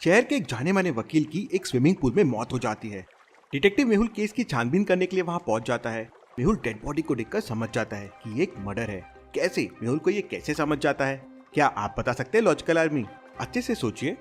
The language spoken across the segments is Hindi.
शहर के एक जाने माने वकील की एक स्विमिंग पूल में मौत हो जाती है। डिटेक्टिव मेहुल केस की छानबीन करने के लिए वहां पहुंच जाता है। मेहुल डेड बॉडी को देखकर समझ जाता है कि ये एक मर्डर है। कैसे मेहुल को ये कैसे समझ जाता है, क्या आप बता सकते हैं लॉजिकल आर्मी? अच्छे से सोचिए।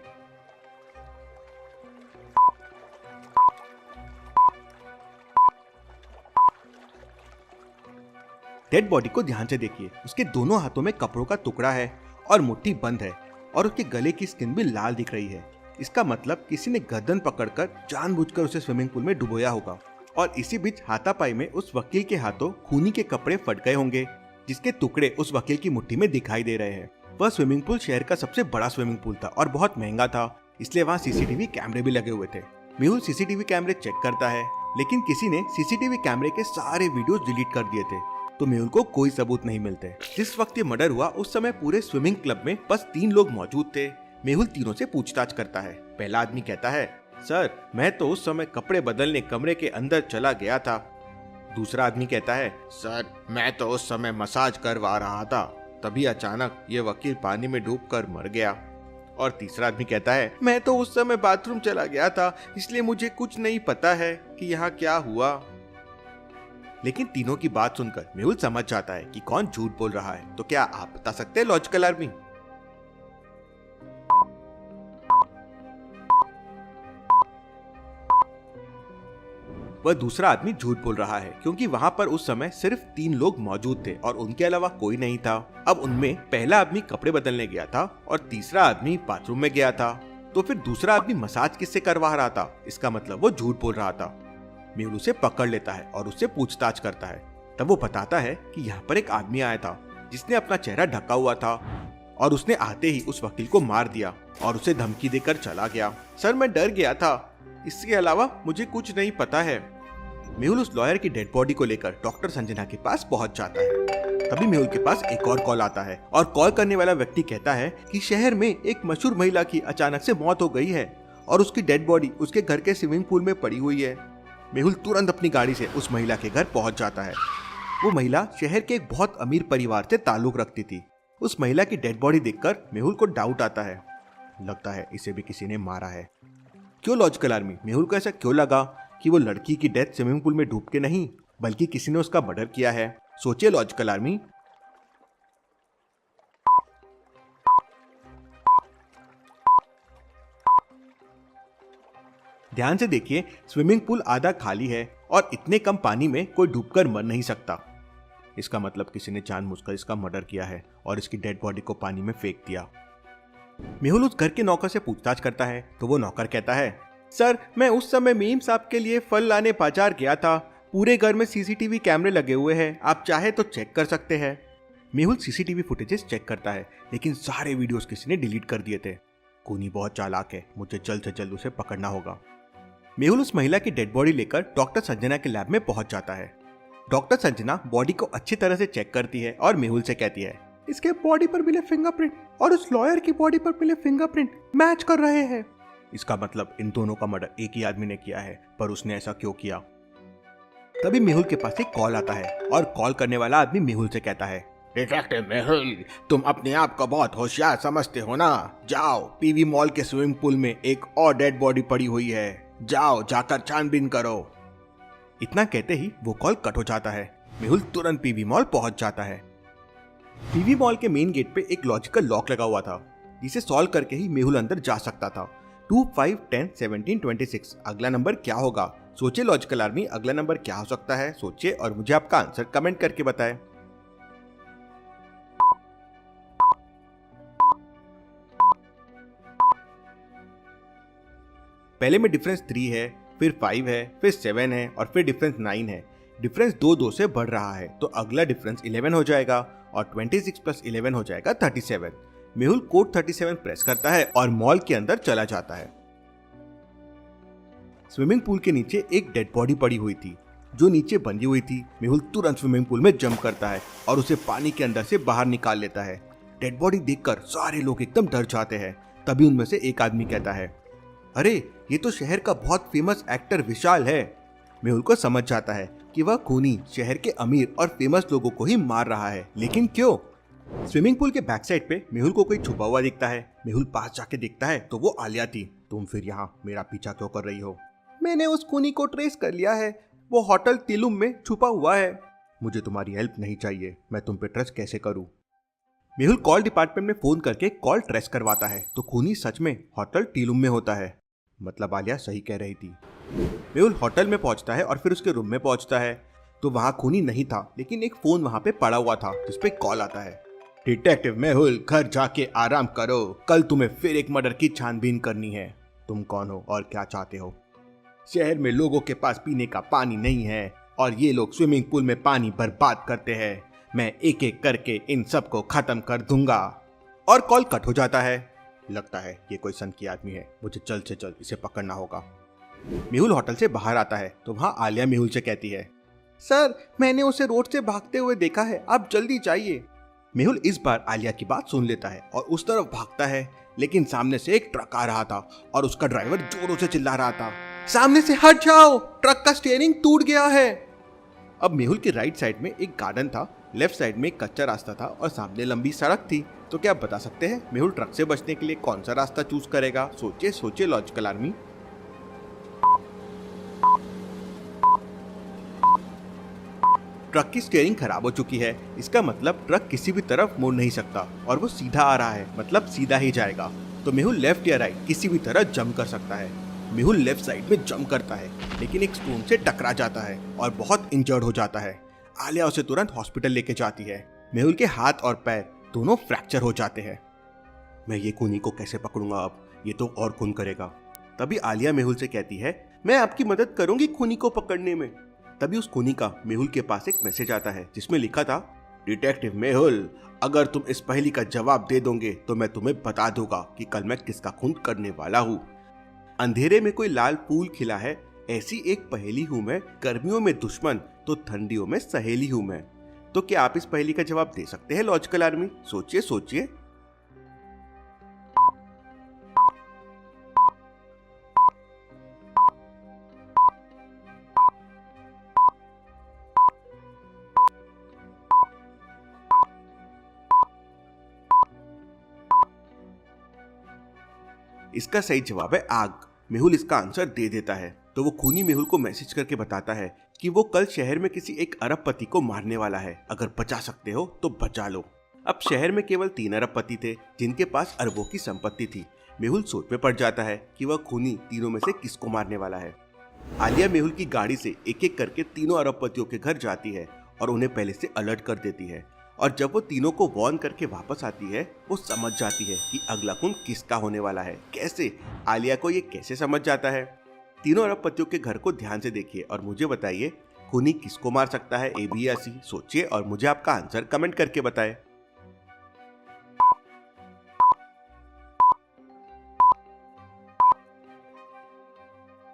डेड बॉडी को ध्यान से देखिए। उसके दोनों हाथों में कपड़ों का टुकड़ा है और मुट्ठी बंद है और उसके गले की स्किन भी लाल दिख रही है। इसका मतलब किसी ने गर्दन पकड़कर जानबूझकर उसे स्विमिंग पूल में डुबोया होगा। और इसी बीच हाथापाई में उस वकील के हाथों खूनी के कपड़े फट गए होंगे, जिसके टुकड़े उस वकील की मुट्ठी में दिखाई दे रहे हैं। वह स्विमिंग पूल शहर का सबसे बड़ा स्विमिंग पूल था और बहुत महंगा था, इसलिए वहाँ सीसीटीवी कैमरे भी लगे हुए थे। मेहुल सीसीटीवी कैमरे चेक करता है, लेकिन किसी ने सीसीटीवी कैमरे के सारे वीडियोस डिलीट कर दिए थे, तो मेहुल को कोई सबूत नहीं मिलते। जिस वक्त ये मर्डर हुआ उस समय पूरे स्विमिंग क्लब में बस 3 लोग मौजूद थे। मेहुल तीनों से पूछताछ करता है। पहला आदमी कहता है, सर मैं तो उस समय कपड़े बदलने कमरे के अंदर चला गया था। दूसरा आदमी कहता है, सर मैं तो उस समय मसाज करवा रहा था, तभी अचानक ये वकील पानी में डूबकर मर गया। और तीसरा आदमी कहता है, मैं तो उस समय बाथरूम चला गया था, इसलिए मुझे कुछ नहीं पता है कि यहाँ क्या हुआ। लेकिन तीनों की बात सुनकर मेहुल समझ जाता है कि कौन झूठ बोल रहा है। तो क्या आप बता सकते हैं लॉजिकल आर्मी? वह दूसरा आदमी झूठ बोल रहा है क्योंकि वहां पर उस समय सिर्फ 3 लोग मौजूद थे और उनके अलावा कोई नहीं था। अब उनमें पहला आदमी कपड़े बदलने गया था और तीसरा आदमी बाथरूम में गया था, तो फिर दूसरा आदमी मसाज किससे करवा रहा था? इसका मतलब वो झूठ बोल रहा था। मेहुल उसे पकड़ लेता है और उससे पूछताछ करता है। तब वो बताता है कि यहाँ पर एक आदमी आया था जिसने अपना चेहरा ढका हुआ था और उसने आते ही उस वकील को मार दिया और उसे धमकी देकर चला गया। सर मैं डर गया था, इसके अलावा मुझे कुछ नहीं पता है। मेहुल उस लॉयर की डेड बॉडी को लेकर डॉक्टर संजना के पास पहुंच जाता है। तभी मेहुल के पास एक और कॉल आता है और कॉल करने वाला व्यक्ति कहता है कि शहर में एक मशहूर महिला की अचानक से मौत हो गई है और उसकी डेड बॉडी उसके घर के स्विमिंग पूल में पड़ी हुई है। मेहुल तुरंत अपनी गाड़ी से उस महिला के घर पहुंच जाता है। वो महिला शहर के एक बहुत अमीर परिवार से ताल्लुक रखती थी। उस महिला की डेड बॉडी देखकर मेहुल को डाउट आता है, लगता है इसे भी किसी ने मारा है। क्यों लॉजिकल आर्मी? मेहुल को ऐसा क्यों लगा कि वो लड़की की डेथ स्विमिंग पूल में डूब के नहीं बल्कि किसी ने उसका मर्डर किया है? सोचिए लॉजिकल आर्मी। ध्यान से देखिए, स्विमिंग पूल आधा खाली है और इतने कम पानी में कोई डूबकर मर नहीं सकता। इसका मतलब किसी ने जानबूझकर इसका मर्डर किया है और इसकी डेड बॉडी को पानी में फेंक दिया। मेहुल उस घर के नौकर से पूछताछ करता है तो वो नौकर कहता है, सर मैं उस समय मीम साहब के लिए फल लाने बाजार गया था। पूरे घर में सीसीटीवी कैमरे लगे हुए हैं, आप चाहे तो चेक कर सकते हैं। मेहुल सीसीटीवी फुटेजेस चेक करता है, लेकिन सारे वीडियोस किसी ने डिलीट कर दिए थे। खूनी बहुत चालाक है, मुझे जल्द से जल्द उसे पकड़ना होगा। मेहुल उस महिला की डेड बॉडी लेकर डॉक्टर संजना के लैब में पहुंच जाता है। डॉक्टर संजना बॉडी को अच्छी तरह से चेक करती है और मेहुल से कहती है, इसके बॉडी पर मिले फिंगरप्रिंट और उस लॉयर की बॉडी पर मिले फिंगरप्रिंट मैच कर रहे हैं। इसका मतलब इन दोनों का मर्डर एक ही आदमी ने किया है, पर उसने ऐसा क्यों किया? तभी मेहुल के पास एक कॉल आता है और कॉल करने वाला आदमी मेहुल से कहता है, डिटेक्टिव मेहुल, तुम अपने आप को बहुत होशियार समझते हो ना? जाओ, पीवी मॉल के स्विमिंग पूल में एक और डेड बॉडी पड़ी हुई है, जाओ जाकर छानबीन करो। इतना कहते ही वो कॉल कट हो जाता है। मेहुल तुरंत पीवी मॉल पहुंच जाता है। पीवी मॉल के मेन गेट पे एक लॉजिकल लॉक लगा हुआ था, जिसे सॉल्व करके ही मेहुल अंदर जा सकता था। 2, 5, 10, 17, 26 अगला नंबर क्या होगा? सोचिए लॉजिकल आर्मी, अगला नंबर क्या हो सकता है? सोचिए और मुझे आपका आंसर कमेंट करके बताएं। पहले में डिफरेंस 3 है, फिर 5 है, फिर 7 है और फिर डिफरेंस 9 है। डिफरेंस 2 से बढ़ रहा है, तो अगला डिफरेंस 11 हो जाएगा और 26 + 11 हो जाएगा 37। मेहुल कोड 37 प्रेस करता है और मॉल के अंदर चला जाता है। स्विमिंग पूल के नीचे एक डेड बॉडी पड़ी हुई थी जो नीचे बंधी हुई थी। मेहुल तुरंत स्विमिंग पूल में जंप करता है और उसे पानी के अंदर से बाहर निकाल लेता है। डेड बॉडी देखकर सारे लोग एकदम डर जाते हैं। तभी उनमें से एक आदमी कहता है, अरे ये तो शहर का बहुत फेमस एक्टर विशाल है। मेहुल को समझ जाता है कि वह खूनी शहर के अमीर और फेमस लोगों को ही मार रहा है, लेकिन क्यों? स्विमिंग पूल के बैक साइड पे मेहुल को कोई छुपा हुआ दिखता है। मेहुल पास जाके देखता है तो वो आलिया थी। तुम फिर यहाँ मेरा पीछा क्यों कर रही हो? मैंने उस खूनी को ट्रेस कर लिया है, वो होटल तिलुम में छुपा हुआ है। मुझे तुम्हारी हेल्प नहीं चाहिए, मैं तुम पे ट्रस्ट कैसे करूं? मेहुल कॉल डिपार्टमेंट में फोन करके कॉल ट्रेस करवाता है तो खूनी सच में होटल टिलुम में होता है। मतलब आलिया सही कह रही थी। मेहुल होटल में पहुंचता है और फिर उसके रूम में पहुंचता है तो वहां खूनी नहीं था, लेकिन एक फोन वहां पे पड़ा हुआ था जिसपे कॉल आता है। डिटेक्टिव मेहुल, घर जाके आराम करो, कल तुम्हें फिर एक मर्डर की छानबीन करनी है। तुम कौन हो और क्या चाहते हो? शहर में लोगों के पास पीने का पानी नहीं है और ये लोग स्विमिंग पूल में पानी बर्बाद करते हैं। मैं एक एक करके इन सबको खत्म कर दूंगा। और कॉल कट हो जाता है। लगता है ये कोई सन की आदमी है, मुझे जल्द से जल्द इसे पकड़ना होगा। मेहुल होटल से बाहर आता है तो वहां आलिया मेहुल से कहती है, सर मैंने उसे रोड से भागते हुए देखा है, आप जल्दी जाइए। मेहुल इस बार आलिया की बात सुन लेता है और उस तरफ भागता है, लेकिन सामने से एक ट्रक आ रहा था और उसका ड्राइवर जोरों से चिल्ला रहा था, सामने से हट जाओ, ट्रक का स्टीयरिंग टूट गया है। अब मेहुल के राइट साइड में एक गार्डन था, लेफ्ट साइड में एक कच्चा रास्ता था और सामने लंबी सड़क थी। तो क्या आप बता सकते हैं मेहुल ट्रक से बचने के लिए कौन सा रास्ता चूज करेगा? सोचिए सोचिए लॉजिकल आर्मी। ट्रक की स्टीयरिंग खराब हो चुकी है, इसका मतलब ट्रक किसी भी तरफ मुड़ नहीं सकता और वो सीधा आ रहा है, मतलब सीधा ही जाएगा। तो मेहुल लेफ्ट या राइट किसी भी तरह जंप कर सकता है। मेहुल लेफ्ट साइड में जंप करता है, लेकिन एक स्टोन से टकरा जाता है और बहुत इंजर्ड हो जाता है। आलिया उसे तुरंत हॉस्पिटल लेके जाती है। मेहुल के हाथ और पैर दोनों फ्रैक्चर हो जाते हैं। मैं ये खूनी को कैसे पकड़ूंगा अब, ये तो और खून करेगा। तभी आलिया मेहुल से कहती है, मैं आपकी मदद करूंगी खूनी को पकड़ने में। तभी उस खूनी का मेहुल के पास एक मैसेज आता है जिसमें लिखा था, डिटेक्टिव मेहुल, अगर तुम इस पहेली का जवाब दे दोगे तो मैं तुम्हें बता दूंगा कि कल मैं किसका खून करने वाला हूँ। अंधेरे में कोई लाल फूल खिला है, ऐसी एक पहेली हूँ मैं, गर्मियों में दुश्मन तो ठंडियों में सहेली हूँ मैं। तो क्या आप इस पहेली का जवाब दे सकते हैं लॉजिकल आर्मी? सोचिए सोचिए। इसका सही जवाब है आग। मेहुल इसका आंसर दे देता है तो वो खूनी मेहुल को मैसेज करके बताता है कि वो कल शहर में किसी एक अरबपति को मारने वाला है, अगर बचा सकते हो तो बचा लो। अब शहर में केवल 3 अरबपति थे जिनके पास अरबों की संपत्ति थी। मेहुल सोच में पड़ जाता है कि वह खूनी तीनों में से किसको मारने वाला है। आलिया मेहुल की गाड़ी से एक एक करके तीनों अरबपतियों के घर जाती है और उन्हें पहले से अलर्ट कर देती है। और जब वो तीनों को वार्न करके वापस आती है, वो समझ जाती है कि अगला खून किसका होने वाला है। कैसे? आलिया को ये कैसे समझ जाता है? तीनों अरबपतियों के घर को ध्यान से देखिए और मुझे बताइए खूनी किसको मार सकता है, ए बी या सी। सोचिए और मुझे आपका आंसर कमेंट करके बताएं।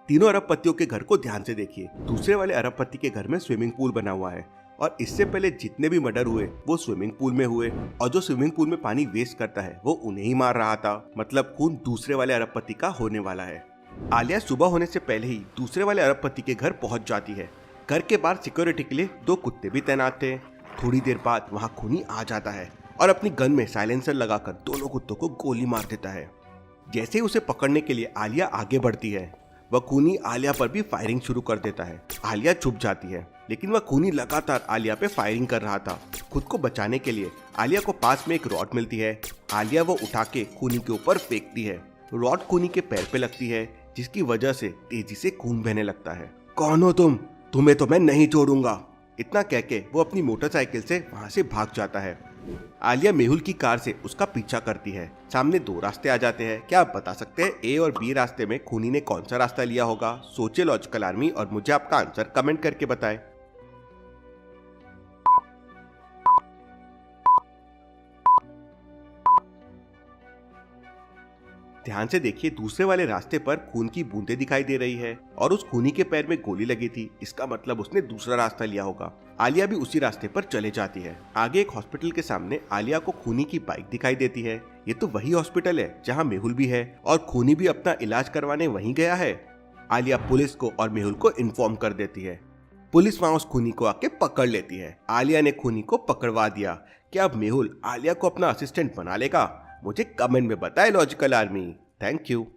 तीनों अरबपतियों के घर को ध्यान से देखिए। दूसरे वाले अरबपति के घर में स्विमिंग पूल बना हुआ है और इससे पहले जितने भी मर्डर हुए वो स्विमिंग पूल में हुए और जो स्विमिंग पूल में पानी वेस्ट करता है वो उन्हें ही मार रहा था। मतलब खून दूसरे वाले अरबपति का होने वाला है। आलिया सुबह होने से पहले ही दूसरे वाले अरबपति के घर पहुंच जाती है। घर के बाहर सिक्योरिटी के लिए 2 कुत्ते भी तैनात थे। थोड़ी देर बाद वहां खूनी आ जाता है और अपनी गन में साइलेंसर लगाकर दोनों कुत्तों को गोली मार देता है। जैसे ही उसे पकड़ने के लिए आलिया आगे बढ़ती है, वह खूनी आलिया पर भी फायरिंग शुरू कर देता है। आलिया छुप जाती है, लेकिन वह खूनी लगातार आलिया पे फायरिंग कर रहा था। खुद को बचाने के लिए आलिया को पास में एक रॉड मिलती है। आलिया वो उठा के खूनी के ऊपर फेंकती है। रॉड खूनी के पैर पे लगती है, जिसकी वजह से तेजी से खून बहने लगता है। कौन हो तुम? तुम्हें तो मैं नहीं छोड़ूंगा। इतना कह के वो अपनी मोटरसाइकिल से वहां से भाग जाता है। आलिया मेहुल की कार से उसका पीछा करती है। सामने 2 रास्ते आ जाते हैं। क्या आप बता सकते हैं ए और बी रास्ते में खूनी ने कौन सा रास्ता लिया होगा? सोचिए लॉजिकल आर्मी और मुझे आपका आंसर कमेंट करके बताएं। ध्यान से देखिए, दूसरे वाले रास्ते पर खून की बूंदें दिखाई दे रही है और उस खूनी के पैर में गोली लगी थी। इसका मतलब उसने दूसरा रास्ता लिया होगा। आलिया भी उसी रास्ते पर चले जाती है। आगे एक हॉस्पिटल के सामने आलिया को खूनी की बाइक दिखाई देती है। ये तो वही हॉस्पिटल है जहाँ मेहुल भी है और खूनी भी अपना इलाज करवाने वहीं गया है। आलिया पुलिस को और मेहुल को इन्फॉर्म कर देती है। पुलिस वहाँ उस खूनी को आके पकड़ लेती है। आलिया ने खूनी को पकड़वा दिया, क्या अब मेहुल आलिया को अपना असिस्टेंट बना लेगा? मुझे कमेंट में बताए लॉजिकल आर्मी। Thank you.